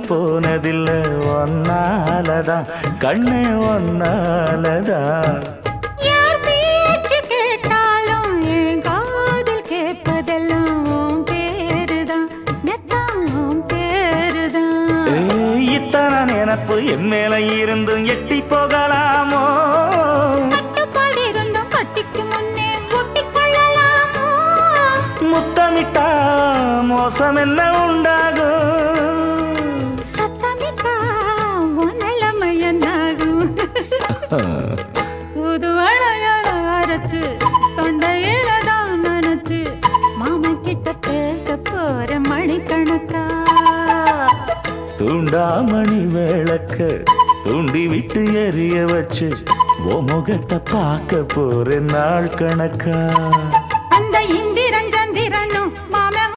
போனதில்ல ஒன்னாலதான் கண்ணே ஒன்னாலதான் யார் பேச்சு கேட்டாலும் என் காதில் கேட்பதெல்லாம் உன் பேருதான் நெத்தான் உன் பேருதான் இத்தனை நினப்பு என் மேல இருந்தும் எட்டி போகலாமோ கட்டுப்பாடு இருந்தும் கட்டிக்கு முன்னே ஒட்டிக்கொள்ளலாமோ முத்தமிட்டா மோசம் என்ன உண்டாகும் சத்தமிட்டா உன் நிலைமை என்னாகும் புது அழையால அரைச்சு தொண்டையில தான் நினைச்சு மாமன் கிட்ட பேச போற மணிக்கணக்கா தூண்டாமணி விளக்க தூண்டி விட்டு எரிய வச்சு ஓ முகத்தை பார்க்க போற நாள் கணக்கா